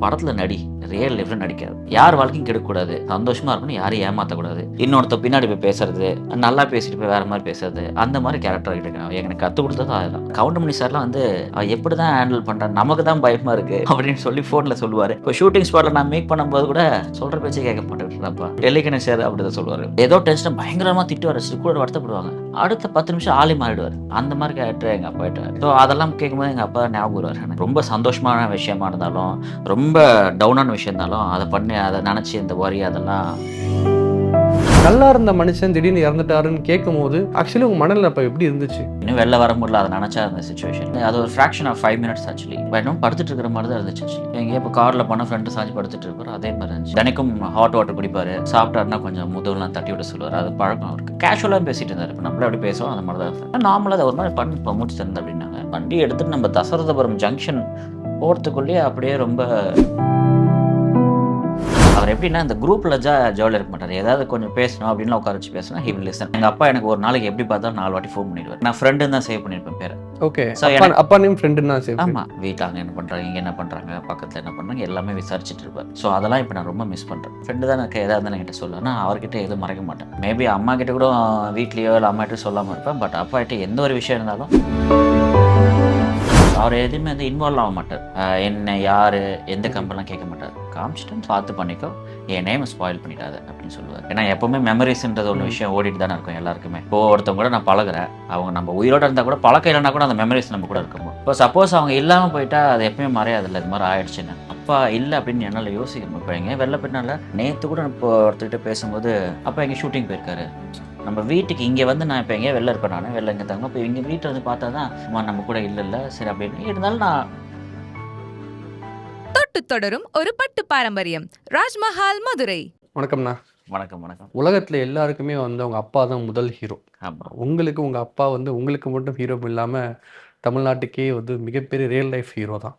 படத்துல நடி, ரியல் லைஃப்ல நடிக்காது. யார் வாழ்க்கையும் கெடுக்கக்கூடாது, சந்தோஷமா இருக்கணும், யாரையும் ஏமாற்றக்கூடாது, இன்னொருத்த பின்னாடி போய் பேசுறது, நல்லா பேசிட்டு போய் வேற மாதிரி பேசுறது, அந்த மாதிரி கேரக்டர் இருக்கேன். எனக்கு கற்றுக் கொடுத்ததும் அதுதான். கவுண்டமணி சார்லாம் வந்து எப்படி தான் ஹேண்டில் பண்ணுறாரு, நமக்கு தான் பயமா இருக்கு அப்படின்னு சொல்லி ஃபோனில் சொல்லுவார். இப்போ ஷூட்டிங் ஸ்பாட்டில் நான் மேக் பண்ணும்போது கூட சொல்கிற பேச்சே கேட்க மாட்டேங்கிறப்பா டெல்லிக்கணே சார் அப்படி தான் சொல்லுவார். ஏதோ டென்ஷன் பயங்கரமாக திட்டுவார், கூட வருத்தப்படுவாங்க. அடுத்த 10 நிமிஷம் ஆளே மாறிடுவார். அந்த மாதிரி கேரக்டர் எங்கள் அப்பா கிட்ட. ஸோ அதெல்லாம் கேட்கும்போது எங்கள் அப்பா ஞாபகம் வருவார். எனக்கு ரொம்ப சந்தோஷமான விஷயமா இருந்தாலும், ரொம்ப டவுனான விஷயம் இருந்தாலும் அதை பண்ணி அதை நினச்சி இந்த வரி அதெல்லாம். நல்லா இருந்த மனுஷன் திடீர்னு இறந்துட்டாருன்னு கேட்கும்போது ஆக்சுவலி உங்க மனநிலை அப்போ எப்படி இருந்துச்சு? இன்னும் வெளில வர முடியல, அதை நினச்சா அந்த சுச்சுவேஷன். அது ஒரு ஃப்ராக்ஷன் ஆஃப் 5 minutes ஆக்சுவலி. இன்னும் படுத்துட்டு இருக்கிற மாதிரி தான் இருந்துச்சு ஆக்சுவலி. எங்கேயோ இப்போ காரில் பண்ண ஃப்ரெண்டு சாஞ்சி படுத்துட்டு இருப்பார், அதே மாதிரி இருந்துச்சு. தினைக்கும் ஹாட் வாட்டர் குடிப்பார், சாப்பிட்டாருன்னா கொஞ்சம் முதுகுலாம் தட்டி விட சொல்லுவார். அது பழக்கம் அவருக்கு. கேஷுவலாக பேசிட்டு இருந்தார். இப்போ நம்மள எப்படி பேசுவோம் அந்த மாதிரி தான் இருந்தது. நார்மலாக ஒரு மாதிரி பண்ணி இப்போ மூச்சு தந்து அப்படின்னாங்க. வண்டி எடுத்துட்டு நம்ம தசரதபுரம் ஜங்ஷன் போகிறதுக்குள்ளேயே அப்படியே ரொம்ப அவர் எப்படின்னா இந்த குரூப்பில் ஜாலியாக இருக்க மாட்டார். ஏதாவது கொஞ்சம் பேசணும் அப்படின்னு உட்கார வச்சு பேசினா ஹி வில் லிசன். எங்கள் அப்பா எனக்கு ஒரு நாளைக்கு எப்படி பார்த்தாலும் 4 வாட்டி ஃபோன் பண்ணிடுவார். நான் ஃப்ரெண்டுன்னு தான் சேவ் பண்ணியிருப்பேன் பேரை. ஓகே, அப்பா நேம் ஃப்ரெண்டுன்னு தான் சேவ். ஆமாம், வீட்டில் அங்கே என்ன பண்ணுறாங்க, இங்கே என்ன பண்ணுறாங்க, பக்கத்தில் என்ன பண்ணுறாங்க எல்லாமே விசாரிச்சுட்டு இருப்பார். ஸோ அதெல்லாம் இப்போ நான் ரொம்ப மிஸ் பண்ணுறேன். ஃப்ரெண்டு தான் எனக்கு எதாவது என்கிட்ட சொல்லுவேன். நான் அவர்கிட்ட எதுவும் மறைக்க மாட்டேன். மேபி அம்மா கிட்ட கூட வீட்லேயோ இல்லை அம்மா கிட்ட சொல்லாமல் இருப்பேன். பட் அப்பா கிட்ட எந்த ஒரு விஷயம் இருந்தாலும் அவர் எதுவுமே வந்து இன்வால்வ் ஆக மாட்டார். என்ன யார் எந்த கம்பெனிலாம் கேட்க மாட்டார். காமிச்சிட்டு பார்த்து பண்ணிக்கோ, என் நேம் ஸ்பாயில் பண்ணிடாது அப்படின்னு சொல்லுவார். ஏன்னா எப்போவுமே மெமரிஸ்ன்றது ஒன்று விஷயம் ஓடிட்டு தானே இருக்கும் எல்லாருக்குமே. இப்போ ஒருத்தவங்க கூட நான் பழகுறேன், அவங்க நம்ம உயிரோடு இருந்தால் கூட பழக்கம் இல்லைனா கூட அந்த மெமரிஸ் நம்ம கூட இருக்கும். இப்போ சப்போஸ் அவங்க இல்லாமல் போயிட்டா அது எப்பயுமே மறையாதில்ல. இது மாதிரி ஆயிடுச்சுன்னு அப்பா இல்லை அப்படின்னு என்னால் யோசிக்கணும். இப்போ எங்கே வெளில பின்னால் நேற்று கூட இப்போ ஒருத்தர்கிட்ட பேசும்போது அப்பா எங்கே ஷூட்டிங் போயிருக்காரு, நம்ம வீட்டுக்கு இங்கே வந்து நான் இப்போ எங்கேயோ வெளில இருப்பேன், நான் வெளில இங்கே தங்க. இப்போ இங்கே வீட்டில் வந்து பார்த்தா தான் அம்மா நம்ம கூட இல்லை சரி அப்படின்னு இருந்தாலும் நான் தொட்டு தொடரும் ஒரு பட்டு பாரம்பரியம். ராஜ்மஹால் மதுரை. வணக்கம்ண்ணா. வணக்கம். வணக்கம். உலகத்தில் எல்லாருக்குமே வந்து அவங்க அப்பா தான் முதல் ஹீரோ. ஆமாம், உங்களுக்கு உங்கள் அப்பா வந்து உங்களுக்கு மட்டும் ஹீரோ இல்லாமல் தமிழ்நாட்டுக்கே வந்து மிகப்பெரிய ரியல் லைஃப் ஹீரோ தான்.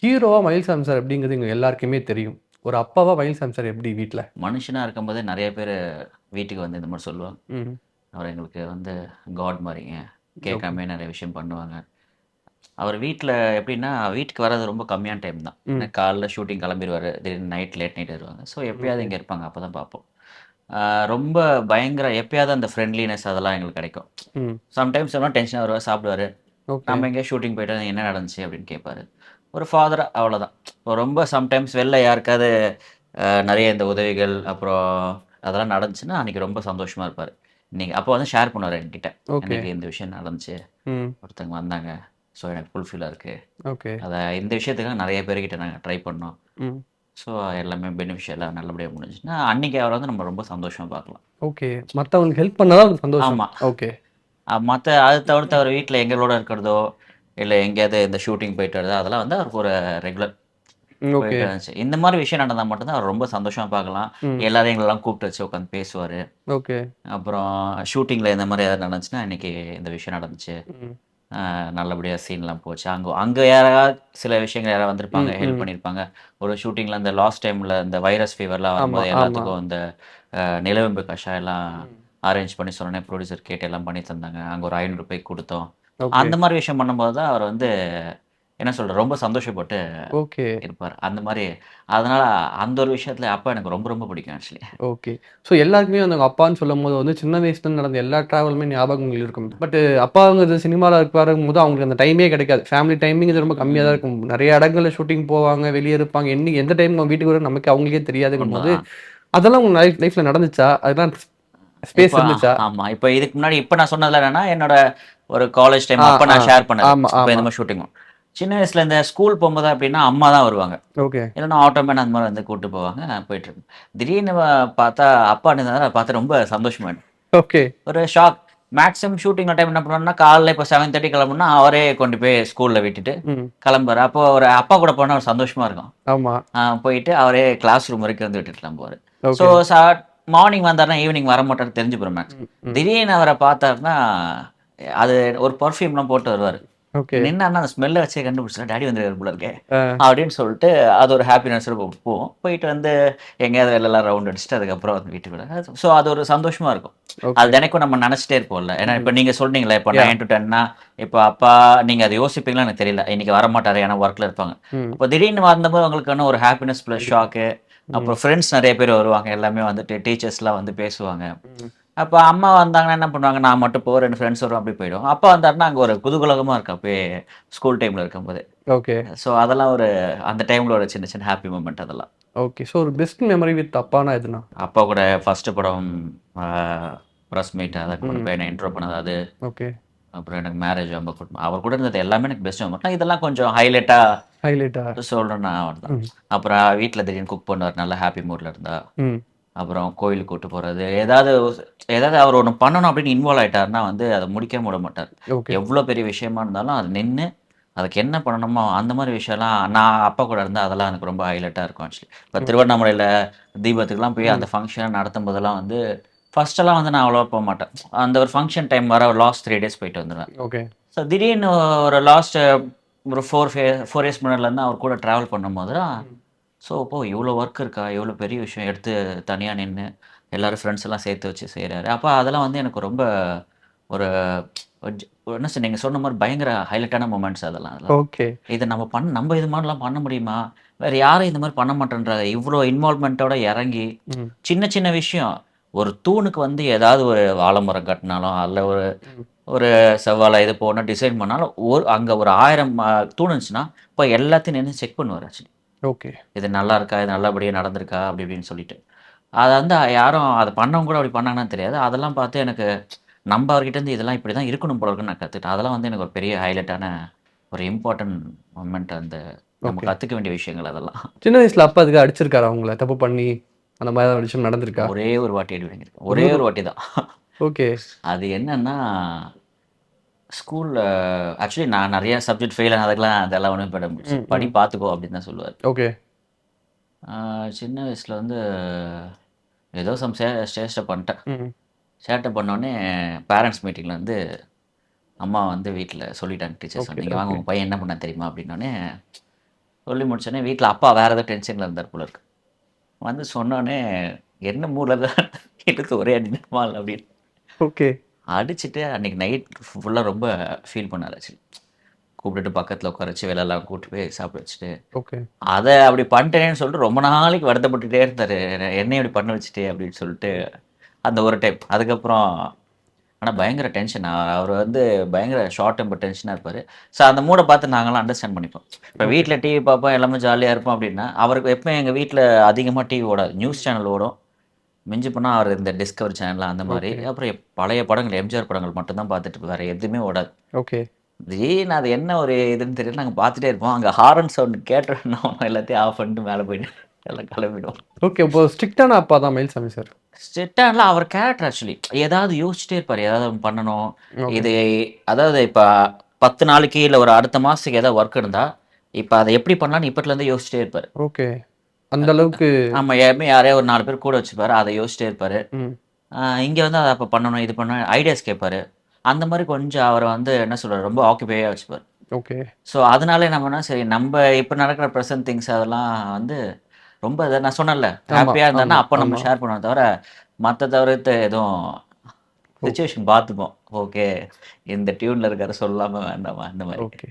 ஹீரோவாக மயில்சாமி சார் அப்படிங்கிறது எங்கள் எல்லாருக்குமே தெரியும். ஒரு அப்பாவா மயில்சாமி சார் எப்படி வீட்டில் மனுஷனாக இருக்கும்போதே நிறைய பேர் வீட்டுக்கு வந்து இந்த மாதிரி சொல்லுவாங்க. அவர் எங்களுக்கு வந்து காட் மாதிரிங்க, கேட்காம நிறைய விஷயம் பண்ணுவாங்க. அவர் வீட்டில் எப்படின்னா வீட்டுக்கு வர்றது ரொம்ப கம்மியான டைம் தான். காலைல ஷூட்டிங் கிளம்பிடுவார், திடீர்னு லேட் நைட் வருவாங்க. ஸோ எப்பயாவது இங்கே இருப்பாங்க, அப்போ தான் பார்ப்போம். ரொம்ப பயங்கர எப்பயாவது அந்த ஃப்ரெண்ட்லினஸ் அதெல்லாம் எங்களுக்கு கிடைக்கும். சம்டைம்ஸ் எல்லாம் டென்ஷனாக வருவார், சாப்பிடுவார். நம்ம எங்கேயா ஷூட்டிங் போயிட்டு என்ன நடந்துச்சு அப்படின்னு கேட்பாரு. ஒரு ஃபாதராக அவ்வளோதான். ரொம்ப சம்டைம்ஸ் வெளில யாருக்காவது நிறைய இந்த உதவிகள் அப்புறம் அதெல்லாம் நடந்துச்சுன்னா அன்றைக்கி ரொம்ப சந்தோஷமாக இருப்பார். இன்றைக்கி அப்போ வந்து ஷேர் பண்ணுவார் என்கிட்ட, இன்றைக்கி இந்த விஷயம் நடந்துச்சு, ஒருத்தவங்க வந்தாங்க, ஸோ எனக்கு ஃபுல்ஃபில்லாக இருக்குது. ஓகே, அதை இந்த விஷயத்துக்காக நிறைய பேர்கிட்ட நாங்கள் ட்ரை பண்ணோம். ஸோ எல்லாமே பெனிஃபிஷியலாக நல்லபடியாக முடிஞ்சுன்னா அன்றைக்கி அவரை வந்து நம்ம ரொம்ப சந்தோஷமாக பார்க்கலாம். ஓகே, மற்றவங்களுக்கு ஹெல்ப் பண்ணாதான் சந்தோஷம். ஆமாம். ஓகே, மற்ற அது தவிர்த்து அவர் வீட்டில் எங்களோட இருக்கிறதோ இல்லை எங்கேயாவது இந்த ஷூட்டிங் போயிட்டு வருதோ அதெல்லாம் வந்து அவருக்கு ஒரு ரெகுலர் போயிட்டு இருந்துச்சு. இந்த மாதிரி விஷயம் நடந்தால் மட்டும்தான் அவர் ரொம்ப சந்தோஷமாக பார்க்கலாம். எல்லாரும் எங்களெல்லாம் கூப்பிட்டு வச்சு உட்காந்து பேசுவார். ஓகே, அப்புறம் ஷூட்டிங்கில் இந்த மாதிரி ஏதாவது நடந்துச்சுன்னா இன்றைக்கி இந்த விஷயம் நடந்துச்சு, நல்லபடியாக சீன்லாம் போச்சு. அங்கே யாராவது சில விஷயங்கள் யாராவது வந்திருப்பாங்க, ஹெல்ப் பண்ணியிருப்பாங்க. ஒரு ஷூட்டிங்கில் இந்த லாஸ்ட் டைமில் இந்த வைரஸ் ஃபீவர்லாம் வரும்போது எல்லாத்துக்கும் இந்த நிலவேம்பு கஷாயெல்லாம் அரேஞ்ச் பண்ணி சொன்னோன்னே ப்ரொடியூசர் கேட்டு எல்லாம் பண்ணி தந்தாங்க. அங்கே ஒரு 500 ரூபாய்க்கு கொடுத்தோம். அந்த மாதிரி விஷயம் பண்ணும்போது தான் அவர் வந்து என்ன சொல்கிறார், ரொம்ப சந்தோஷப்பட்டு இருப்பார். அந்த மாதிரி அதனால் அந்த ஒரு விஷயத்தில் அப்பா எனக்கு ரொம்ப ரொம்ப பிடிக்கும் ஆக்சுவலி. ஓகே, ஸோ எல்லாருக்குமே வந்து அவங்க அப்பான்னு சொல்லும் போது வந்து சின்ன வயசுல நடந்த எல்லா ட்ராவலுமே ஞாபகங்கள் இருக்கும். பட் அப்பாங்கிறது சினிமாவில் இருக்கும் போது அவங்களுக்கு அந்த டைமே கிடைக்காது. ஃபேமிலி டைமிங் இது ரொம்ப கம்மியாக தான் இருக்கும். நிறைய இடங்களில் ஷூட்டிங் போவாங்க, வெளியே இருப்பாங்க. எந்த டைம் வீட்டுக்கு வரும் நமக்கு அவங்களுக்கே தெரியாதுங்கும் போது அதெல்லாம் உங்க லைஃப்ல நடந்துச்சா? அதெல்லாம் ஸ்பேஸ் இருந்துச்சா? ஆமாம். இப்போ இதுக்கு முன்னாடி இப்போ நான் சொன்னதில் என்னன்னா என்னோட ஒரு காலேஜ் டைம் அப்போ நான் ஷேர் பண்ணேன். இப்போ இந்த மாதிரி ஷூட்டிங்கும் சின்ன வயசுல இந்த ஸ்கூல் போகும்போது அப்படின்னா அம்மா தான் வருவாங்க. ஓகே, இல்லைன்னா ஆட்டோமேன் அந்த மாதிரி வந்து கூப்பிட்டு போவாங்க. நான் போயிட்டு இருக்கேன். திடீர்னு பார்த்தா அப்பா இருந்ததால பார்த்து ரொம்ப சந்தோஷமாயிடும். ஓகே, ஒரு ஷாக். மேக்ஸிமம் ஷூட்டிங் டைம் என்ன பண்ணுவோம்னா காலைல இப்போ 7:30 கிளம்புனா அவரே கொண்டு போய் ஸ்கூலில் விட்டுட்டு கிளம்புவார். அப்போ ஒரு அப்பா கூட போனால் ஒரு சந்தோஷமா இருக்கும். ஆமாம், போயிட்டு அவரே கிளாஸ் ரூம் வரைக்கும் வந்து விட்டுட்டு கிளம்புவார். ஸோ மார்னிங் வந்தாருன்னா ஈவினிங் வர மாட்டார் தெரிஞ்சு போகிறோம். மேக்ஸ் திடீர்னு அவரை பார்த்தாருன்னா அது ஒரு பர்ஃப்யூம்லாம் போட்டு வருவார். ஓகே. நின்னா அந்த ஸ்மெல்லை வச்சே கண்டுபிடிச்சா டேடி வந்து போல இருக்கே ஆ. அப்படின்னு சொல்லிட்டு அது ஒரு ஹாப்பினஸ் போவோம். போயிட்டு வந்து எங்கேயாவது வெளிலலாம் ரவுண்ட் அடிச்சுட்டு அதுக்கப்புறம் வந்து வீட்டுக்கு. ஸோ அது ஒரு சந்தோஷமா இருக்கும். அது ஓகே. தினைக்கும் நம்ம நினச்சிட்டே இருப்போம்ல. ஏன்னா இப்போ நீங்க சொன்னீங்களே இப்போ யாஹ்! 9 to 10னா இப்போ அப்பா நீங்க அதை யோசிப்பீங்களா எனக்கு தெரியல. இன்னைக்கு வரமாட்டாரு ஏன்னா ஒர்க்ல இருப்பாங்க. ம். அப்போ திடீர்னு வந்தபோது அவங்களுக்கான ஒரு ஹாப்பினஸ் ப்ளஸ் கண்டிப்பா. ஷாக்கு. ம். அப்புறம் ஃப்ரெண்ட்ஸ் நிறைய பேர் வருவாங்க. எல்லாமே வந்துட்டு டீச்சர்ஸ்லாம் வந்து பேசுவாங்க. ம். அப்போ அம்மா வந்தாங்கன்னா என்ன பண்ணுவாங்க, நான் மட்டும் போவேன், 2 ஃப்ரெண்ட்ஸ் வருவோம் அப்படி போயிடும். அப்பா வந்தாருன்னா அங்கே ஒரு குதூகலமா இருக்கும் அப்பயே ஸ்கூல் டைம்ல இருக்கும்போது. ஓகே. ஸோ அதெல்லாம் ஒரு அந்த டைம்ல ஒரு சின்ன சின்ன ஹாப்பி மூமெண்ட் அதெல்லாம். ஓகே. ஸோ ஒரு பெஸ்ட் மெமரி வித் அப்பான்னா எதுனா? அப்பா கூட ஃபர்ஸ்ட் படம் ப்ரெஸ் மீட் அதை கொண்டு ம். போய் என்ன இன்ட்ரோ பண்ணது அது. ஓகே. அப்புறம் எனக்கு மேரேஜ் ரொம்ப அவர் கூட இருந்தது எல்லாமே எனக்கு பெஸ்ட் மூமெண்ட். இதெல்லாம் கொஞ்சம் ஹைலைட்டாக ஹைலைட்டா? சொல்லணும்னா அவர் தான். ம். அப்புறம் வீட்டில் திடீர்னு குக் பண்ணுவார், நல்ல ஹாப்பி மூடில் இருந்தா. ம். அப்புறம் கோயிலுக்கு கூட்டு போகிறது, ஏதாவது ஏதாவது அவர் ஒன்று பண்ணணும் அப்படின்னு இன்வால்வ் ஆயிட்டாருன்னா வந்து அதை முடிக்க விட மாட்டார். ஓகே. எவ்வளோ பெரிய விஷயமா இருந்தாலும் அது நின்று அதுக்கு என்ன பண்ணணுமோ அந்த மாதிரி விஷயம்லாம் நான் அப்பா கூட இருந்தால் அதெல்லாம் எனக்கு ரொம்ப ஹைலைட்டாக இருக்கும் ஆக்சுவலி. இப்போ ஓகே. திருவண்ணாமலையில் தீபத்துக்குலாம் போய் அந்த ம். ஃபங்க்ஷன் நடத்தும் போதெல்லாம் வந்து ஃபர்ஸ்ட்டெல்லாம் வந்து நான் அவ்வளோவா போக மாட்டேன். அந்த ஒரு ஃபங்க்ஷன் டைம் வர ஒரு லாஸ்ட் 3 டேஸ் போயிட்டு வந்துடுவேன். ஓகே. ஸோ திடீர்னு ஒரு லாஸ்ட் ஒரு 4 இயர்ஸ் முன்னாடிலேருந்து அவர் கூட ட்ராவல் பண்ணும்போது தான் ம். ஸோ இப்போ இவ்வளோ ஒர்க் இருக்கா, இவ்வளோ பெரிய விஷயம் எடுத்து தனியாக நின்று எல்லாரும் ஃப்ரெண்ட்ஸ் எல்லாம் சேர்த்து வச்சு செய்கிறாரு. அப்போ அதெல்லாம் வந்து எனக்கு ரொம்ப ஒரு என்ன சார் நீங்கள் சொன்ன மாதிரி பயங்கர ஹைலைட்டான மூமெண்ட்ஸ் அதெல்லாம். ஓகே. இதை நம்ம இது மாதிரிலாம் பண்ண முடியுமா? வேற யாரும் இந்த மாதிரி பண்ண மாட்டேன்றாங்க. இவ்வளோ இன்வால்வ்மெண்ட்டோட இறங்கி ம். சின்ன சின்ன விஷயம் ஒரு தூணுக்கு வந்து ஏதாவது ஒரு ஆலமரம் கட்டினாலும் அதில் ஒரு ம். ஒரு செவ்வாழை இது போனால் டிசைன் பண்ணாலும் அங்கே ஒரு 1000 தூண் இருந்துச்சுன்னா இப்போ எல்லாத்தையும் நின்று செக் பண்ணுவார் ஆக்சுவலி. ஓகே. இது நல்லா இருக்கா, இது நல்லபடியாக நடந்திருக்கா அப்படி இப்படின்னு சொல்லிட்டு. அதை வந்து யாரும் அதை பண்ணவங்க கூட அப்படி பண்ணாங்கன்னு தெரியாது. அதெல்லாம் பார்த்து எனக்கு நம்ம அவர்கிட்டேருந்து இதெல்லாம் இப்படி தான் இருக்கணும் போல இருக்குன்னு நான் கற்றுக்கிட்டேன். அதெல்லாம் வந்து எனக்கு ஒரு பெரிய ஹைலைட்டான ஒரு இம்பார்ட்டன்ட் மொமெண்ட். அந்த நம்ம ஓகே. கற்றுக்க வேண்டிய விஷயங்கள் அதெல்லாம். சின்ன வயசுல அப்பா அதுக்கு அடிச்சிருக்காரா உங்கள? தப்பு பண்ணி அந்த மாதிரி ஏதாவது விஷயம் நடந்திருக்கா? ஒரே ஒரு வாட்டி அடி வாங்கியிருக்கேன். ஒரே இன்னொரு ஒரு வாட்டி தான். ஓகே. அது என்னன்னா ஸ்கூலில் ஆக்சுவலி நான் நிறைய சப்ஜெக்ட் ஃபெயில் ஆனதுக்கெல்லாம் அதெல்லாம் ஒன்றும் ம். படி ம். பார்த்துக்கோ அப்படின்னு தான் சொல்லுவார். ஓகே. சின்ன வயசில் வந்து ஏதோ சேஷ்டை பண்ணிட்டேன். ம். சேட்டை பண்ணோடனே பேரண்ட்ஸ் மீட்டிங்கில் வந்து அம்மா வந்து வீட்டில் சொல்லிட்டாங்க டீச்சர்ஸ் ஓகே. நீங்கள் வாங்க ஓகே. உங்கள் பையன் என்ன பண்ண தெரியுமா அப்படின்னோடனே சொல்லி முடிச்சோடனே வீட்டில் அப்பா வேறு ஏதோ டென்ஷனில் இருந்தார் போல இருக்கு. வந்து சொன்னோடனே என்ன மூடில் தான் எடுத்து ஒரே அடிமா அப்படின்னு ஓகே. அடிச்சுட்டு அன்றைக்கி நைட் ஃபுல்லாக ரொம்ப ஃபீல் பண்ணார் ஆக்சுவலி. கூப்பிட்டுட்டு பக்கத்தில் உட்கார வச்சு வெளிலலாம் கூப்பிட்டு போய் சாப்பிட வச்சுட்டு ஓகே. அதை அப்படி பண்ணிட்டேனேன்னு சொல்லிட்டு ரொம்ப நாளைக்கு வருத்தப்பட்டுட்டே இருந்தார். என்னையும் இப்படி பண்ண வச்சுட்டே அப்படின்னு சொல்லிட்டு அந்த ஒரு டைம். அதுக்கப்புறம் ஆனால் பயங்கர டென்ஷன். அவர் வந்து பயங்கர ஷார்ட் டெம்பர் டென்ஷனாக இருப்பார். ஸோ அந்த மூடை பார்த்து நாங்களாம் அண்டர்ஸ்டாண்ட் பண்ணிப்போம். இப்போ ஓகே. வீட்டில் டிவி பார்ப்போம் எல்லாமே ஜாலியாக இருப்போம் அப்படின்னா அவருக்கு எப்பவும் எங்கள் வீட்டில் அதிகமாக டிவி ஓடாது. நியூஸ் சேனல் ஓடும். மிஞ்சி போனால் அவர் இந்த டிஸ்கவரி சேனல் அந்த மாதிரி. ஓகே. அப்புறம் பழைய படங்கள் எம்ஜிஆர் படங்கள் மட்டும்தான் பார்த்துட்டு வேறு எதுவுமே ஓடாது. ஓகே. திடீர்னு அது என்ன ஒரு இதுன்னு தெரியல நாங்கள் பார்த்துட்டே இருப்போம். அங்கே ஹாரன் சவுண்ட் கேட்டோன்னா எல்லாத்தையும் ஆஃப் பண்ணிட்டு மேலே போயிட்டு எல்லாம் கிளம்பிடுவோம். ஓகே. இப்போ ஸ்ட்ரிக்டான அப்பா தான் மயில்சாமி சார். ஸ்ட்ரிக்டான அவர் கேரக்டர் ஆக்சுவலி ஏதாவது யோசிச்சுட்டே இருப்பார். ஏதாவது ஒண்ணு பண்ணணும். ஓகே. இது அதாவது இப்போ 10 நாளைக்கு இல்லை ஒரு அடுத்த மாதத்துக்கு ஏதாவது ஒர்க் இருந்தால் இப்போ அதை எப்படி பண்ணலான்னு இப்போத்துலேருந்து யோசிச்சுட்டே இருப்பார். ஓகே. அந்த அளவுக்கு. ஆமாம் யாரையோ ஒரு 4 பேர் கூட வச்சுப்பார். அதை யோசிச்சிட்டே இருப்பார். ம். இங்கே வந்து அதை அப்போ பண்ணணும் இது பண்ணணும் ஐடியாஸ் கேட்பார். அந்த மாதிரி கொஞ்சம் அவரை வந்து என்ன சொல்கிறார் ரொம்ப ஆக்குபையாக வச்சுப்பார். ஓகே. ஸோ அதனால என்னன்னா சரி நம்ம இப்போ நடக்கிற ப்ரெசன்ட் திங்ஸ் அதெல்லாம் வந்து ரொம்ப இதை நான் சொன்னேன்ல ஆமா. ஹாப்பியாக இருந்தாருன்னா ஆமா. அப்போ நம்ம ஆமா. ஷேர் பண்ணுவோம் தவிர மற்ற தவிர்த்து எதுவும் ஓ. சுச்சுவேஷன் பார்த்துப்போம். ஓகே இந்த டியூனில் இருக்கிற சொல்லாமல் வேண்டாமா அந்த மாதிரி. ஓகே.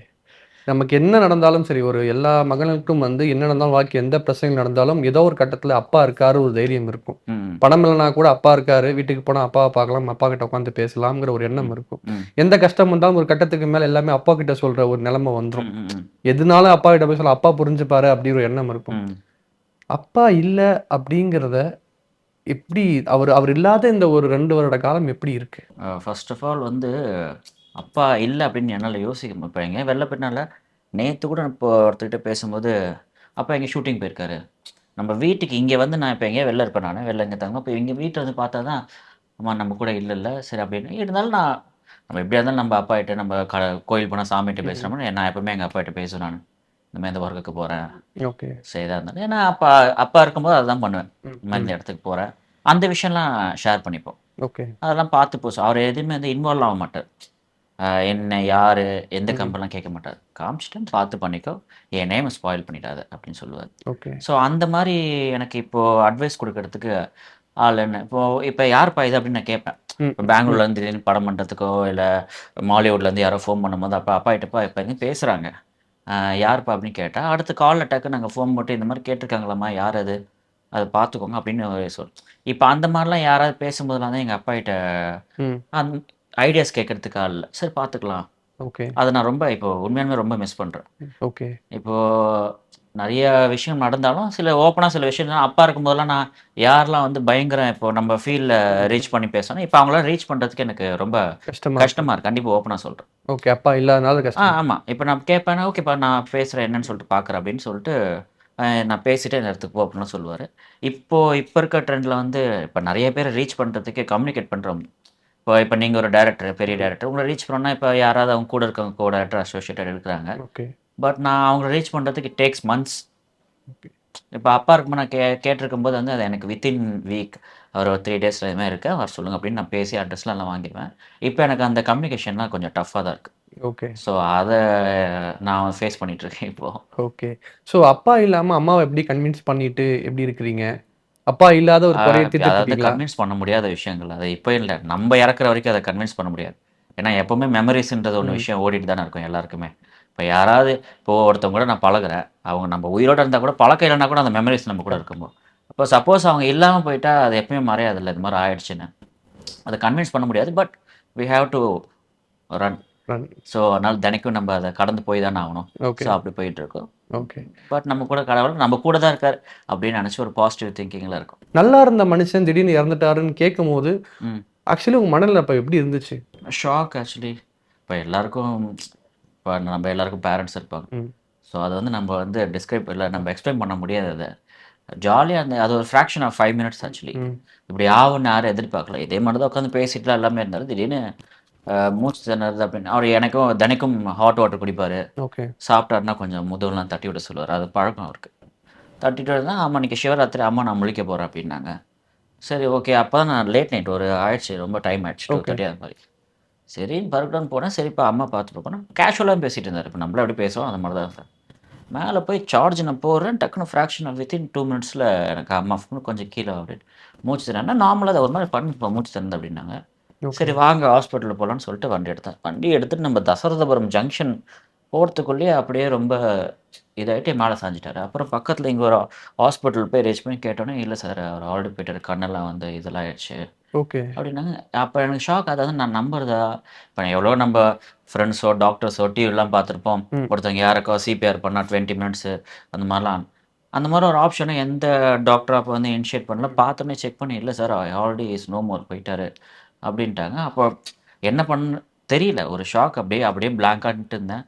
நமக்கு என்ன நடந்தாலும் சரி, ஒரு எல்லா மகனுக்கும் வந்து என்ன நடந்தாலும் வாழ்க்கை எந்த பிரச்சனைகள் நடந்தாலும் ஏதோ ஒரு கட்டத்துல அப்பா இருக்காரு ஒரு தைரியம் இருக்கும். ம் பணம் இல்லைனா கூட அப்பா இருக்காரு, வீட்டுக்கு போனா அப்பாவை பார்க்கலாம், அப்பா கிட்ட உட்காந்து பேசலாம்ங்கிற ஒரு எண்ணம் ம் இருக்கும். ம் எந்த கஷ்டம் வந்தாலும் ஒரு கட்டத்துக்கு மேல எல்லாமே அப்பா கிட்ட சொல்ற ஒரு நிலைமை வந்துரும். ம் ம் எதுனாலும் அப்பா கிட்ட போய் சொல்ல அப்பா புரிஞ்சுப்பாரு அப்படி ஒரு எண்ணம் இருக்கும். ம் அப்பா இல்ல அப்படிங்கிறத எப்படி அவர் அவர் இல்லாத இந்த ஒரு 2 வருட காலம் எப்படி இருக்கு? ஃபர்ஸ்ட் ஆஃப் ஆல் வந்து அப்பா இல்லை அப்படின்னு என்னால் யோசிக்க இப்போ எங்கேயும் வெளில போயினால நேற்று கூட இப்போ ஒருத்தர்கிட்ட பேசும்போது அப்பா எங்கே ஷூட்டிங் போயிருக்காரு. நம்ம வீட்டுக்கு இங்கே வந்து நான் இப்போ எங்கேயோ வெளில இருப்பேன். நான் வெளில எங்கே தங்க இப்போ எங்கள் வீட்டில் வந்து பார்த்தா தான் அம்மா நம்ம கூட இல்லைல்ல சரி அப்படின்னு இருந்தாலும் நம்ம எப்படியா இருந்தாலும் நம்ம அப்பா கிட்ட நம்ம கோயில் போனால் சாமிகிட்ட ம். பேசுகிறோம்னா நான் எப்பவுமே எங்கள் அப்பா கிட்ட பேசுவேன். நான் இந்த மாதிரி இந்த ஒர்க்குக்கு போகிறேன் ஓகே. செய்தா இருந்தாலும் ஏன்னா அப்பா அப்பா இருக்கும்போது அதுதான் பண்ணுவேன். ம். இந்த மாதிரி ம். இந்த இடத்துக்கு போகிறேன் அந்த விஷயம்லாம் ஷேர் பண்ணிப்போம். ஓகே. அதெல்லாம் பார்த்து போச்சு அவர் எதுவுமே வந்து இன்வால்வ் ஆக மாட்டார். என்ன யார் எந்த ம். கம்பெனிலாம் கேட்க மாட்டார். காமிச்சிட்டேன் பார்த்து பண்ணிக்கோ, என் நேமை ஸ்பாயில் பண்ணிடாத அப்படின்னு சொல்லுவார். ஓகே. ஸோ அந்த மாதிரி எனக்கு இப்போது அட்வைஸ் கொடுக்கறதுக்கு ஆள் என்ன இப்போ யாருப்பா இது அப்படின்னு நான் கேட்பேன். ம். இப்போ ம். பெங்களூர்லேருந்து திடீர்னு படம் பண்ணுறதுக்கோ இல்லை மாலிவுட்லேருந்து யாரோ ஃபோன் பண்ணும்போது அப்பா கிட்டப்பா இப்போ எங்கே பேசுகிறாங்க, யாருப்பா அப்படின்னு கேட்டால் அடுத்த காலில் டக்கு நாங்கள் ஃபோன் போட்டு இந்த மாதிரி கேட்டிருக்காங்களாம்மா யார் அது, அதை பார்த்துக்கோங்க அப்படின்னு சொல். இப்போ அந்த மாதிரிலாம் யாராவது பேசும்போதெல்லாம் தான் எங்கள் அப்பா கிட்ட ம். அந் ஐடியாஸ் கேட்கறதுக்கு ஆள் இல்ல. சரி பார்த்துக்கலாம். ஓகே. அதை நான் ரொம்ப இப்போ உண்மையாலுமே ரொம்ப மிஸ் பண்ணுறேன். ஓகே. இப்போது நிறைய விஷயம் நடந்தாலும் சில ஓப்பனாக சில விஷயம் அப்பா இருக்கும்போதெல்லாம் நான் யாரெல்லாம் வந்து பயங்கரம் இப்போ நம்ம ஃபீல்டில் ரீச் பண்ணி பேசணும், இப்போ அவங்களாம் ரீச் பண்ணுறதுக்கு எனக்கு ரொம்ப கஷ்டமா இருக்கு. கஷ்டமாக இருக்குது. கண்டிப்பாக ஓப்பனாக சொல்கிறேன். ஓகே. அப்பா இல்லாதனால கஷ்டம். ஆமாம். இப்போ நான் கேட்பேன், ஓகேப்பா நான் பேசுகிறேன் என்னன்னு சொல்லிட்டு பார்க்குறேன் அப்படின்னு சொல்லிட்டு நான் பேசிட்டு இந்த இடத்துக்கு போ அப்படின்லாம் சொல்லுவார். இப்போ இருக்க ட்ரெண்டில் வந்து இப்போ நிறைய பேர் ரீச் பண்ணுறதுக்கு கம்யூனிகேட் பண்ணுறோம். இப்போ நீங்கள் ஒரு டைரக்டர், பெரிய டைரக்டர், உங்களை ரீச் பண்ணணும்னா இப்போ யாராவது அவங்க கூட இருக்கவங்க கோ டைரக்டர் அசோசியேட்டட் இருக்கிறாங்க. ஓகே. பட் நான் அவங்கள ரீச் பண்ணுறதுக்கு இட் டேக்ஸ் மந்த்ஸ். ஓகே. இப்போ அப்பா இருக்கும்போது நான் கேட்டிருக்கும்போது வந்து அது எனக்கு வித்தின் வீக் ஒரு 3 டேஸில் இதுமாதிரி இருக்கு வர சொல்லுங்கள் அப்படின்னு நான் பேசி அட்ரஸ்லாம் எல்லாம் வாங்கிடுவேன். இப்போ எனக்கு அந்த கம்யூனிகேஷன்லாம் கொஞ்சம் டஃப்பாக தான் இருக்குது. ஓகே. ஸோ அதை நான் ஃபேஸ் பண்ணிகிட்ருக்கேன் இப்போது. ஓகே. ஸோ அப்பா இல்லாம அம்மாவை எப்படி கன்வின்ஸ் பண்ணிட்டு எப்படி இருக்கிறீங்க? அப்பா இல்லாத ஒரு குறைய அதாவது தீர்த்துக்கிட்டீங்களா? கன்வின்ஸ் பண்ண முடியாத விஷயங்கள் அது இப்போ இல்லை, நம்ம இறக்குற வரைக்கும் அதை கன்வின்ஸ் பண்ண முடியாது. ஏன்னா எப்போவுமே மெமரிஸ்ன்றது ஒன்று ம். விஷயம் ஓடிட்டு தானே இருக்கும் எல்லாருக்குமே. இப்போ யாராவது இப்போது ஒருத்தவங்க கூட நான் பழகுறேன், அவங்க நம்ம உயிரோடு இருந்தால் கூட பழக்கம் இல்லைன்னா கூட அந்த மெமரிஸ் நம்ம கூட இருக்கும்போது, இப்போ சப்போஸ் அவங்க இல்லாமல் போயிட்டா அது எப்பயுமே மறையாதுல்ல, இது மாதிரி ஆயிடுச்சுன்னு அதை கன்வின்ஸ் பண்ண முடியாது. But we have to run. Run. So அதனால் தினைக்கும் நம்ம அதை கடந்து போய் தானே ஆகணும். ஓகே. ஸோ அப்படி போயிட்டுருக்கோம். ஓகே. பட் நம்ம கூட கடவுள் நம்ம கூட தான் இருக்கார் அப்படின்னு நினச்சி ஒரு பாசிட்டிவ் திங்கிங்கில் இருக்கும். நல்லா இருந்த மனுஷன் திடீர்னு இறந்துட்டாருன்னு கேட்கும்போது ம் ஆக்சுவலி உங்க மனநிலை அப்ப எப்படி இருந்துச்சு? Shock actually. இப்போ எல்லாருக்கும் இப்போ நம்ம எல்லாருக்கும் பேரண்ட்ஸ் இருப்பாங்க. ம். ஸோ அதை வந்து நம்ம வந்து டிஸ்கிரைப் இல்லை நம்ம எக்ஸ்பிளைன் பண்ண முடியாது. அதை ஜாலியாக அந்த அது ஒரு ஃப்ராக்ஷன் ஆஃப் 5 மினிட்ஸ் ஆக்சுவலி. ம். இப்படி ஆகும்னு யாரும் எதிர்பார்க்கல. இதே மாதிரி தான் உட்காந்து பேசிட்டுலாம் எல்லாமே இருந்தாலும் திடீர்னு மூச்சு திணறது அப்படின்னு அவர் எனக்கும் தினைக்கும் ஹாட் வாட்டர் குடிப்பார். ஓகே. சாப்பிட்டாருன்னா கொஞ்சம் முதுகுலாம் தட்டி விட சொல்லுவார். அது பழக்கம் அவருக்கு. தட்டிட்டு இருந்தால் ஆமாம் இன்றைக்கி சிவராத்திரி அம்மா நான் முழிக்க போகிறேன் அப்படின்னாங்க. சரி ஓகே. அப்போ தான் நான் லேட் நைட் ஒரு ஆயிடுச்சு, ரொம்ப டைம் ஆயிடுச்சு, 2:30 அது மாதிரி. சரின்னு பருக்கலான்னு போனேன். சரிப்பா அம்மா பார்த்துட்டு போனேன். கேஷுவலாக பேசிகிட்டு இருந்தார். இப்போ நம்மள எப்படி பேசுவோம் அது மாதிரி தான் இருந்தார். மேலே போய் சார்ஜ் நான் போடுறேன், டக்குன்னு ஃப்ராக்ஷன் ஆஃப் வித்தின் 2 மினிட்ஸில் எனக்கு அம்மா ஃபோன் கொஞ்சம் கீழே அப்படின்னு மூச்சு திறன்னா நார்மலாக அதை ஒரு மாதிரி பண்ணி மூச்சு திறந்து அப்படின்னாங்க. சரி வாங்க ஹாஸ்பிட்டலில் போகலான்னு சொல்லிட்டு வண்டி எடுத்தேன். வண்டி எடுத்துகிட்டு நம்ம தசரதபுரம் ஜங்ஷன் போகிறதுக்குள்ளேயே அப்படியே ரொம்ப இதாகிட்டு மேலே சாஞ்சிட்டாரு. அப்புறம் பக்கத்தில் இங்கே ஒரு ஹாஸ்பிட்டல் போய் ரீச் பண்ணி கேட்டோன்னே, இல்லை சார் அவர் ஆல்ரெடி போயிட்டார், கண்ணெல்லாம் வந்து இதெல்லாம் ஆயிடுச்சு ஓகே. அப்படின்னாங்க. அப்போ எனக்கு ஷாக். அதாவது நான் நம்புறதா? இப்போ எவ்வளோ நம்ம ஃப்ரெண்ட்ஸோ டாக்டர்ஸோ டிவிலாம் பார்த்துருப்போம். ம். ஒருத்தவங்க யாருக்கோ சிபிஆர் பண்ணால் 20 மினிட்ஸு அந்த மாதிரிலாம். அந்த மாதிரி ஒரு ஆப்ஷனை எந்த டாக்டர் அப்போ வந்து இனிஷியேட் பண்ணல. பார்த்தோன்னே செக் பண்ணி, இல்லை sir already is no more போயிட்டாரு அப்படின்ட்டாங்க. அப்போ என்ன பண்ண தெரியல. ஒரு ஷாக். அப்படியே அப்படியே பிளாங்கான்ட்டு இருந்தேன்.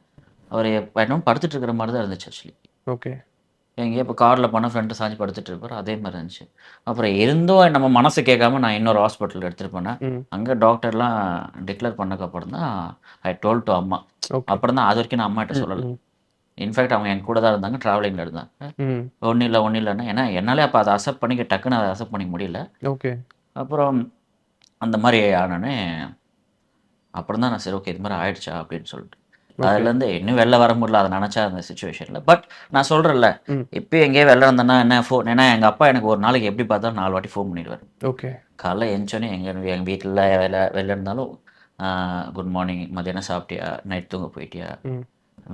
அவர் என்னமோ படுத்துட்டு இருக்கிற மாதிரி தான் இருந்துச்சு ஆக்சுவலி. ஓகே. எங்கேயோ இப்போ காரில் போனால் ஃப்ரெண்டு சாஞ்சு படுத்துட்டு இருப்பார், அதே மாதிரி இருந்துச்சு. அப்புறம் இருந்தும் நம்ம மனசு கேட்காம நான் இன்னொரு ஹாஸ்பிட்டல் எடுத்துகிட்டு போனேன். ம். அங்கே டாக்டர்லாம் டிக்ளேர் பண்ணக்கப்புறம் தான் ஐ டோல்ட் டு அம்மா. ஓகே. அப்புறம் தான் அது வரைக்கும் நான் அம்மாட்ட ம். சொல்லலை. ம். இன்ஃபேக்ட் அவங்க என் கூட தான் இருந்தாங்க, ட்ராவலிங்கில் இருந்தாங்க. ம். ஒன்றும் இல்லைன்னா ஏன்னா என்னாலே அப்போ அதை அக்செப்ட் பண்ணிக்க டக்குன்னு அதை அக்செப்ட் பண்ணிக்க முடியல. ஓகே. அப்புறம் அந்த மாதிரி ஆனோடனே அப்புறம் தான் நான் சரி ஓகே இது மாதிரி ஆயிடுச்சா அப்படின்னு சொல்லிட்டு ஓகே. அதுலேருந்து இன்னும் வெளில வர முடியல அதை நினச்சா அந்த சுச்சுவேஷனில். பட் நான் சொல்கிறேன்ல, ம். இப்போ எங்கேயோ வெளில இருந்தேன்னா என்ன ஃபோன், ஏன்னா எங்கள் அப்பா எனக்கு ஒரு நாளைக்கு எப்படி பார்த்தாலும் 4 வாட்டி ஃபோன் பண்ணிடுவார். ஓகே. காலைல எழுந்தோடனே எங்கள் வீட்டில் வெளில இருந்தாலும் குட் மார்னிங், மதியானம் சாப்பிட்டியா, நைட் தூங்க போயிட்டியா, ம்.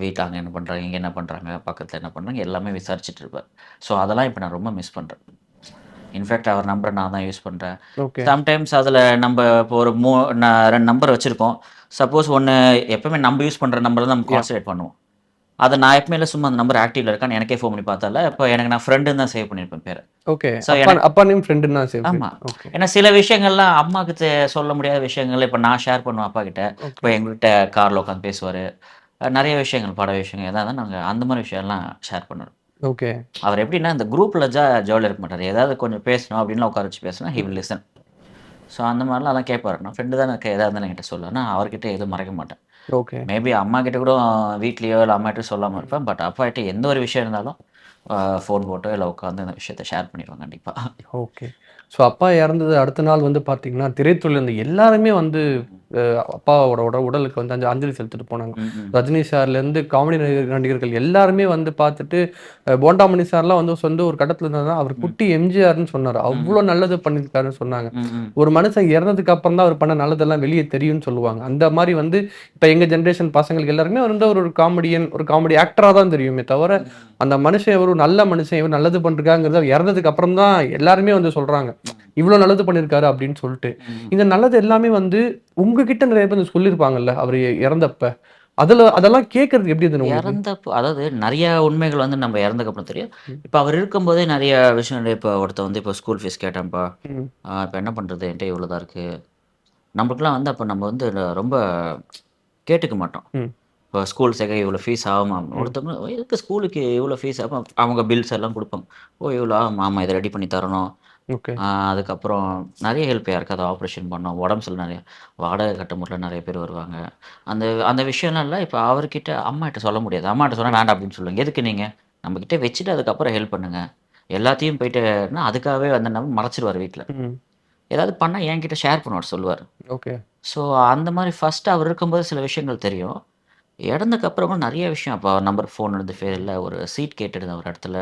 வீட்டில் அங்கே என்ன பண்ணுறாங்க, இங்கே என்ன பண்ணுறாங்க, பக்கத்தில் என்ன பண்ணுறாங்க, எல்லாமே விசாரிச்சுட்டு இருப்பார். ஸோ அதெல்லாம் இப்போ நான் ரொம்ப மிஸ் பண்ணுறேன். இன்ஃபேக்ட் அவர் நம்பரை நான் தான் யூஸ் பண்ணுறேன். ஓகே. சம்டைம்ஸ் அதில் நம்ம இப்போ ஒரு 2 நம்பர் வச்சுருக்கோம். சப்போஸ் ஒன்று எப்பவுமே நம்ம யூஸ் பண்ணுற நம்பரை தான் நம்ம கான்சன்ட்ரேட் பண்ணுவோம். அதை நான் எப்பவுமே இல்லை சும்மா அந்த நம்பர் ஆக்டிவில் இருக்கான்னு எனக்கே ஃபோன் பண்ணி பார்த்தால இப்போ எனக்கு நான் ஃப்ரெண்டுன்னு தான் சேவ் பண்ணியிருப்பேன் பேர். ஓகே. So, அப்பா நேம் ஃப்ரெண்டுன்னு தான் சேவ். ஆமாம். ஓகே. ஏன்னா சில விஷயங்கள்லாம் அம்மாவுக்கு சொல்ல முடியாத விஷயங்கள் இப்போ நான் ஷேர் பண்ணுவேன் அப்பா கிட்ட. இப்போ எங்ககிட்ட காரில் உட்காந்து பேசுவார். நிறைய விஷயங்கள், பட விஷயங்கள் எதாவது நாங்கள் அந்த மாதிரி விஷயம்லாம் ஷேர் பண்ணுவோம். ஓகே. அவர் எப்படின்னா இந்த குரூப்பில் ஜாலியாக இருக்க மாட்டார். ஏதாவது கொஞ்சம் பேசணும் அப்படின்லாம் உட்கார வச்சு பேசினா ஹி வில் லிசன். ஸோ அந்த மாதிரிலாம் அதான் கேட்பார். நான் ஃப்ரெண்டு தான் எனக்கு எதாவது இருந்தாலும் என்கிட்ட சொல்லுவேன். நான் அவர்கிட்ட எதுவும் மறைக்க மாட்டேன். ஓகே. மேபி அம்மா கிட்ட கூட வீட்லேயோ இல்லை அம்மாகிட்ட சொல்லாமல் இருப்பேன். பட் அப்பாகிட்ட எந்த ஒரு விஷயம் இருந்தாலும் ஃபோன் போட்டோ இல்லை உட்காந்து அந்த விஷயத்த ஷேர் பண்ணிடுவாங்க கண்டிப்பாக. ஓகே. ஸோ அப்பா இறந்தது அடுத்த நாள் வந்து பார்த்தீங்கன்னா, திரைத்துறையில இருந்த எல்லாருமே வந்து அப்பாவோட உடலுக்கு வந்து அஞ்சலி செலுத்திட்டு போனாங்க. ம் ம் ரஜினி சார்லேருந்து காமெடி நடிகர்கள் எல்லாருமே வந்து பார்த்துட்டு, போண்டாமணி சார்லாம் வந்து ஒரு கட்டத்தில இருந்தாருன்னா, அவர் ம் குட்டி எம்ஜிஆர்ன்னு சொன்னாரு. ம் அவ்ளோ நல்லது பண்ணியிருக்காருன்னு சொன்னாங்க. ம் ம் ஒரு மனுஷன் இறந்ததுக்கு அப்புறம் தான் அவர் பண்ண நல்லதெல்லாம் வெளிய தெரியும்னு சொல்லுவாங்க. அந்த மாரி வந்து இப்ப எங்க ஜெனரேஷன் பசங்களுக்கு எல்லாருமே அவர் வந்து ஒரு காமெடியன், ஒரு காமெடி ஆக்டரா தான் தெரியுமே தவிர, அந்த மனுஷன் ஒரு நல்ல மனுஷன், இவர் நல்லது பண்ணிருக்காங்கிறத இறந்ததுக்கு அப்புறம் தான் எல்லாருமே வந்து சொல்றாங்க. இவ்ளோ நல்லது பண்ணியிருக்காரு அப்படின்னு சொல்லிட்டு. ம். இந்த நல்லது எல்லாமே வந்து உங்ககிட்ட நிறைய பேர் சொல்லியிருப்பாங்கல்ல, அவரு இறந்தப்ப. அதெல்லாம் கேட்கறதுக்கு எப்படி இருந்தது உங்களுக்கு? இறந்தப்போ அதாவது நிறைய உண்மைகள் வந்து நம்ம இறந்ததுக்கப்புறம் தெரியும். ம். இப்போ அவர் இருக்கும்போதே நிறைய விஷயம் இப்போ ஒருத்தன் வந்து இப்போ ஸ்கூல் ஃபீஸ் கேட்டான்ப்பா. ம். இப்போ என்ன பண்ணுறது என்கிட்ட இவ்வளோ தான் இருக்குது. நம்மளுக்குலாம் வந்து அப்போ நம்ம வந்து ரொம்ப கேட்டுக்க மாட்டோம். ம். இப்போ ஸ்கூல் சேர்க்க இவ்வளோ ஃபீஸ் ஆகுமா? ம். ஒருத்தவங்க எதுக்கு ஸ்கூலுக்கு இவ்வளோ ஃபீஸ் ஆகும்? அவங்க பில்ஸ் எல்லாம் கொடுப்பாங்க. ஓ இவ்வளோ ஆமாம் இதை ரெடி பண்ணி தரணும். ஓகே. அதுக்கப்புறம் நிறைய ஹெல்ப் யாருக்காவது ஆப்ரேஷன் பண்ணோம். உடம்பு சரியில்ல நிறைய வாடகை கட்ட முடியல நிறைய பேர் வருவாங்க. அந்த அந்த விஷயம்லாம் இல்ல. இப்போ அவர்கிட்ட அம்மாகிட்ட சொல்ல முடியாது. அம்மாகிட்ட சொன்னா வேண்டாம் அப்படின்னு சொல்லுவாங்க. எதுக்கு நீங்க? நம்மகிட்ட வச்சுட்டு அதுக்கப்புறம் ஹெல்ப் பண்ணுங்க. எல்லாத்தையும் போயிட்டுன்னா அதுக்காகவே வந்து நம்ம மறைச்சிருவாரு வீட்ல. ம். ஏதாவது பண்ணா என்கிட்ட ஷேர் பண்ணுவார் சொல்லுவாரு. ஓகே. ஸோ அந்த மாரி ஃபர்ஸ்ட்டு அவர் இருக்கும்போது சில விஷயங்கள் தெரியும். இறந்ததுக்கு அப்புறமும் நிறைய விஷயம் அப்போ அவர் நம்பர் ஃபோன் எடுத்து இல்ல ஒரு சீட் கேட்டுருந்தேன் ஒரு இடத்துல.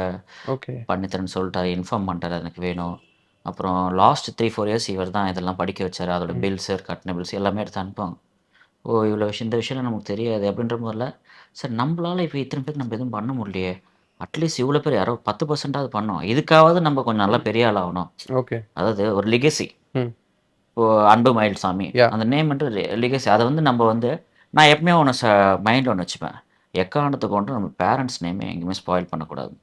ஓகே. பண்ணி தரேன்னு சொல்லிட்டாரு. இன்ஃபார்ம் பண்ணிட்டாரு எனக்கு வேணும். அப்புறம் லாஸ்ட் 3, 4 இயர்ஸ் இவர் தான் இதெல்லாம் படிக்க வச்சாரு. அதோட ம். பில்ஸு, கட்டின பில்ஸ் எல்லாமே எடுத்து அனுப்புவாங்க. ஓ! இவ்வளோ விஷயம் இந்த விஷயம்லாம் நமக்கு தெரியாது அப்படின்ற போதில, சரி நம்பளால இப்போ இத்தன பேருக்கு நம்ம எதுவும் பண்ண முடியலையே. அட்லீஸ்ட் இவ்வளோ பேர் யாரோ 10% பண்ணோம். இதுக்காவது நம்ம கொஞ்சம் நல்லா ம். பெரிய ஆள் ஆகணும். ஓகே. அதாவது ஒரு லெகசி. ம். இப்போ அன்பு மயில்சாமி. யாஹ்! அந்த நேம் வந்து லெகசி. அத வந்து நம்ம வந்து நான் எப்பவுமே ஒண்ணு மைண்ட்ல ஒண்ணு வச்சுப்பேன். எக்காரணத்துக்கு கொண்டும் நம்ம பேரண்ட்ஸ் நேம எங்கேயுமே ஸ்பாயில் பண்ணக்கூடாது.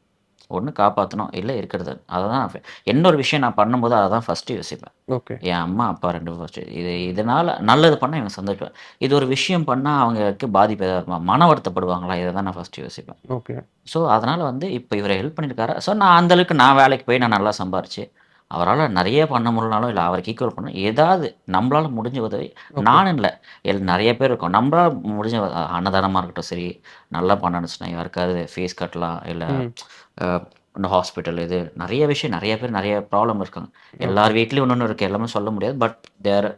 ஒண்ணு காப்பாத்தணும், இல்ல இருக்கிறது. அததான் என்ன ஒரு விஷயம் நான் பண்ணும்போது அததான் ஃபர்ஸ்ட்டு யோசிப்பேன். ஓகே. என் அம்மா, அப்பா 2 ஃபர்ஸ்ட்டு. இதனால நல்லது பண்ணா இவங்க சந்தோஷம். இது ஒரு விஷயம் பண்ணா அவங்களுக்கு பாதிப்பு ஏதாவது இருக்குமா? மன வருத்தப்படுவாங்களா? இத தான் நான் ஃபர்ஸ்ட்டு யோசிப்பேன். ஓகே. ஸோ, அதனால வந்து இப்ப இவரு ஹெல்ப் பண்ணியிருக்காரா? ஸோ, நான் அந்த அளவுக்கு நான் வேலைக்கு போய் நான் நல்லா சம்பாரிச்சு, அவரால நெறைய பண்ண முடியலனாலும், இல்ல அவருக்கு ஈக்குவல் பண்ண ஏதாவது நம்பளால முடிஞ்ச உதவி ஓகே. நானும் இல்ல. நெறைய பேர் இருக்கோம். நம்பளால முடிஞ்ச அன்னதானமா இருக்கட்டும் சரி, நல்லா பண்ண நெனச்சுட்டேன். யாருக்காவது ஃபீஸ் கட்டலாம், இல்ல ம். அ இந்த ஹாஸ்பிட்டல் இது நெறைய விஷயம் நெறைய பேர் நெறைய ப்ராப்ளம் இருக்காங்க. ஓகே. எல்லார் வீட்லயும் ஒண்ணொண்ணு இருக்கு. எல்லாமே சொல்ல முடியாது. But they are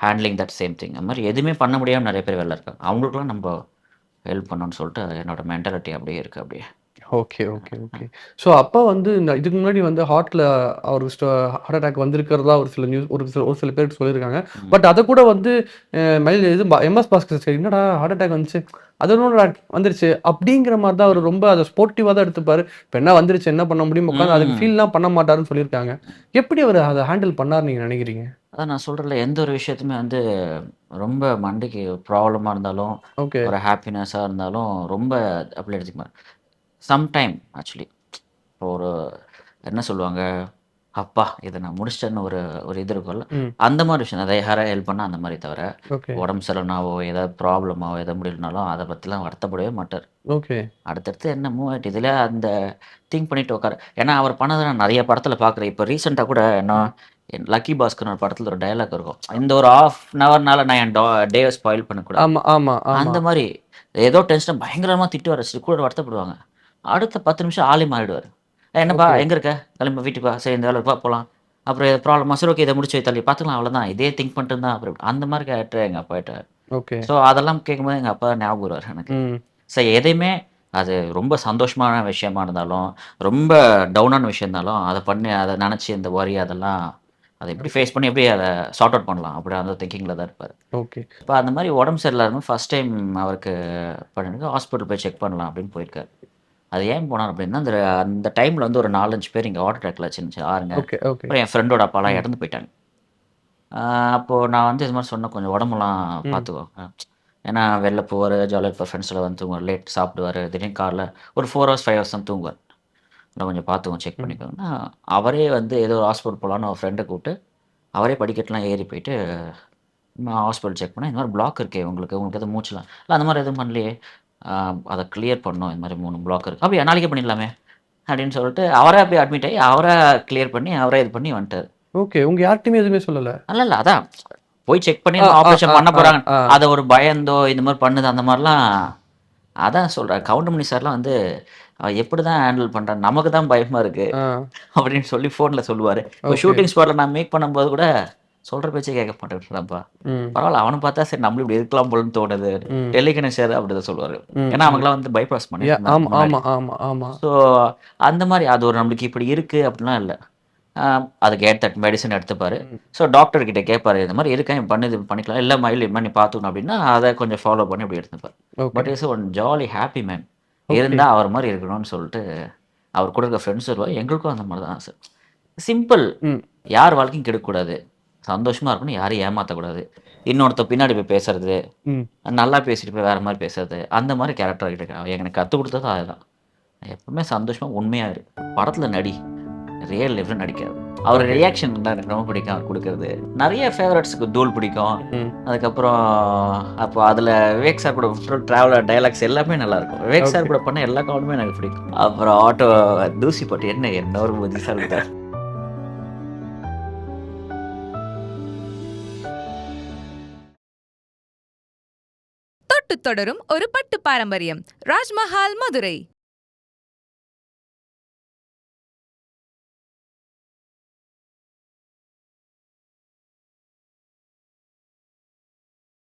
handling that same thing. அது மாரி எதுவுமே பண்ண முடியாம நெறைய பேர் வெளில இருக்காங்க. அவங்களுக்கெல்லாம் நம்ப ஹெல்ப் பண்ணணும்னு சொல்லிட்டு என்னோட மென்டாலிட்டி அப்படியே இருக்கு அப்படியே. Okay, okay, okay. ஸோ அப்பா வந்து இதுக்கு முன்னாடி வந்து அவருக்கு ஹார்ட் அட்டாக் வந்திருக்கிறதா ஒரு சில நியூஸ் ஒரு சில பேருக்கு சொல்லியிருக்காங்க. ம். பட் அத கூட வந்து எம்.எஸ். பாஸ்கர் சார் என்னடா ஹார்ட் அட்டாக் வந்துச்சு. அது என்னடா வந்துருச்சு. அப்படிங்கிற மாரி தான் அவரு ரொம்ப அத ஸ்போர்ட்டிவா தான் எடுத்துப்பாரு. இப்ப என்ன வந்துருச்சு என்ன பண்ண முடியும் உட்கார்ந்து அதுக்கு ம். ஃபீல்லாம் பண்ண மாட்டாருன்னு சொல்லியிருக்காங்க. எப்படி அவரு அத ஹேண்டில் பண்ணாருன்னு நீங்க நினைக்கிறீங்க? அதான் நான் சொல்றேன்ல, எந்த ஒரு விஷயத்தையுமே வந்து ரொம்ப மண்டைக்கு ப்ராப்ளமா இருந்தாலும், ஓகே. ஒரு ஹாப்பினஸ்ஸா இருந்தாலும் ரொம்ப அப்படி எடுத்துக்க மாட்டேன். Sometime actually. இப்போ ஒரு என்ன சொல்லுவாங்க, அப்பா! இத நான் முடிச்சிட்டேன்னு ஒரு ஒரு இது இருக்கும்ல. ம். அந்த மாரி விஷயம் தான். யாராவது ஹெல்ப் பண்ணா அந்த மாரி தவிர, ஓகே. உடம்பு சரியில்லனாவோ, ஏதாவது ப்ராப்ளமாவோ, எதாவது முடியலனாலும் அத பத்திலாம் வருத்தப்படவே மாட்டாரு. ஓகே. அடுத்தடுத்து என்ன மூவ் ஆயிட்டு இதில அந்த திங்க் பண்ணிட்டு உட்காரு. ஏன்னா அவர் பண்ணத நான் நெறைய படத்துல பார்க்குறேன். இப்போ ரீசென்ட்டா கூட ம். லக்கி பாஸ்கர்னு ஒரு படத்துல ஒரு டயலாக் இருக்கும். இந்த ஒரு 1/2 அன் ஹவர்னால நான் என் டேவ ஸ்பாயில் பண்ணக்கூடாது. ஆமா, ஆமா, ஆமா. அந்த மாரி ஏதோ டென்ஷனா பயங்கரமா திட்டுவாரு. கூட வருத்தப்படுவாங்க. அடுத்த 10 நிமிஷம் ஆளே மாறிடுவாரு. என்னப்பா ஓகே. எங்க இருக்க? கிளம்பு வீட்டுக்கு வா. சரி இந்த வேலை இருக்கு வா போலாம். அப்புறம் எதாவது ப்ராப்ளமா? சரி ஓகே இத முடிச்சு வை தள்ளி பார்த்துக்கலாம் அவ்வளோதான். இதே திங்க் பண்ணிட்டு இருந்தா அப்புறம் அந்த மாரி கேரக்டர் எங்க அப்பாகிட்ட. ஓகே. ஸோ அதெல்லாம் கேட்கும்போது எங்க அப்பா ஞாபகம் வருவாரு எனக்கு. ம். ஸோ எதையுமே அது ரொம்ப சந்தோஷமான விஷயமா இருந்தாலும், ரொம்ப டவுனான விஷயம் இருந்தாலும், அத பண்ணி அத நெனச்சு இந்த வொரி அதெல்லாம் அத எப்படி ஃபேஸ் பண்ணி எப்படி அத சார்ட் அவுட் பண்ணலாம். அப்படி அந்த திங்கிங்ல தான் இருப்பாரு. ஓகே. இப்ப அந்த மாரி உடம்பு சரியில்லாம ஃபர்ஸ்ட் டைம் அவருக்கு பண்ணிருக்கு ஹாஸ்பிட்டல் போய் செக் பண்ணலாம் அப்படின்னு போயிருக்காரு. அது ஏன் போனார் அப்படின்னா, அந்த அந்த டைம்ல வந்து ஒரு 4, 5 பேர் இங்க ஹார்ட் அட்டாக்ல சின்ன ஆளுங்க. ஓகே. ஓகே. அப்புறம் என் ஃப்ரெண்டோட அப்பாலாம் ம். இறந்து போயிட்டாங்க. அப்போ நான் வந்து இது மாரி சொன்னேன், "கொஞ்சம் உடம்பெல்லாம் ம். பார்த்துக்கோ." ஏன்னா வெளில போவாரு, ஜாலியா இருப்பார். ஃப்ரெண்ட்ஸோட வந்து தூங்குவார். லேட் சாப்பிடுவாரு. திடீர்னு காலைல ஒரு 4 ஹவர்ஸ், 5 ஹவர்ஸ் தான் தூங்குவார். "இன்னும் கொஞ்சம் பார்த்துக்கோங்க, செக் ம். பண்ணிக்கோங்கன்னா" அவரே வந்து ஏதோ ஒரு ஹாஸ்பிட்டல் போலான்னு ஒரு ஃப்ரெண்ட கூப்பிட்டு, அவரே படிக்கட்டுலாம் ஏறி போயிட்டு, ஹாஸ்பிட்டல் செக் பண்ணா, "இந்த மாரி பிளாக் இருக்கே உங்களுக்கு. உங்களுக்கு எதுவும் மூச்சுலாம்" "இல்ல அந்த மாரி எதுவும் பண்ணலையே." "அ அத கிளியர் பண்ணணும். இந்த மாரி 3 பிளாக் இருக்கு." "அப்படியா? நாளைக்கே பண்ணிடலாமே." அப்படின்னு சொல்லிட்டு அவரே போய் அட்மிட் ஆயி, அவரா கிளியர் பண்ணி, அவரே இது பண்ணி வந்துட்டாரு. ஓகே. உங்க யார்ட்டயுமே எதுவுமே சொல்லல? இல்ல, அதான் போய் செக் பண்ணி ஆ, ஆ, ஆப்ரேஷன் ஆ, பண்ண ஆ, போறாங்க. ஆ. அத ஒரு பயந்தோ, இந்த மாரி பண்ணுது அந்த மாரிலாம் அதான் சொல்றேன். கவுண்டமணி சார்லாம் வந்து அவன் எப்படி தான் ஹேண்டில் பண்ணுறான், நமக்கு தான் பயமாக இருக்குது ஆ. அப்படின்னு சொல்லி ஃபோனில் சொல்லுவார். இப்போ ஓகே. ஷூட்டிங் ஸ்பாட்டில் நான் மீட் பண்ணும்போது கூட சொல்கிற பேச்சே கேட்க மாட்டேன்றான்ப்பா, ம். பரவாயில்ல அவனை பார்த்தா சரி நம்மளும் இப்படி இருக்கலாம் போலன்னு தோணுது, ம். டெலிகனேஷர் அப்படி தான் சொல்லுவார். ம். ஏன்னா அவங்களாம் வந்து பைபாஸ் பண்ணி ஆமா ஆமா ஆமா ஆமா. ஸோ அந்த மாதிரி அது ஒரு நம்மளுக்கு இப்படி இருக்குது அப்படிலாம் இல்லை. அதுக்கு ஏற்ற மெடிசன் எடுத்துப்பாரு. ஸோ டாக்டர் கிட்ட கேட்பாரு, இந்த மாதிரி இருக்கேன் இது பண்ணிக்கலாம், இல்லைம்மா இல்லை இது மாதிரி நீ பார்த்துக்கணும் அப்படின்னா அதை கொஞ்சம் ஃபாலோ பண்ணி அப்படி எடுத்துப்பார். Okay. But is one jolly happy man. Okay. இருந்தால் அவர் மாதிரி இருக்கணும்னு சொல்லிட்டு அவர் கூட இருக்க ஃப்ரெண்ட்ஸ் வருவாங்க. எங்களுக்கும் அந்த மாதிரி தான் சார். சிம்பிள். ம். யார் வாழ்க்கையும் கெடுக்கக்கூடாது, சந்தோஷமாக இருக்கணும், யாரையும் ஏமாற்றக்கூடாது, இன்னொருத்த பின்னாடி போய் பேசுறது, ம். நல்லா பேசிட்டு போய் வேறு மாதிரி பேசுறது, அந்த மாதிரி கேரக்டர் கிட்ட எனக்கு கற்றுக் கொடுத்தது அதுதான். எப்பவுமே சந்தோஷமாக உண்மையாக இரு, படத்தில் நடி, ரியல் லைஃப்பில் நடிக்காது. அவர் ரியாக்ஷன் தான் எனக்கு ரொம்ப பிடிக்கும். அவர் கொடுக்குறது நிறைய ஃபேவரட்ஸுக்கு தூள் பிடிக்கும். ம். அதுக்கப்புறம் அப்போ அதில் விவேக் சார் கூட ட்ராவலர் டைலாக்ஸ் எல்லாமே நல்லாயிருக்கும். விவேக் சார் கூட பண்ண எல்லா காமெடியுமே எனக்கு பிடிக்கும். அப்புறம் ஆட்டோ தூசி போட்டு என்ன ஒரு புத்தி சார் இருக்கார். தொட்டு தொடரும் ஒரு பட்டு பாரம்பரியம். ராஜ்மஹால் மதுரை.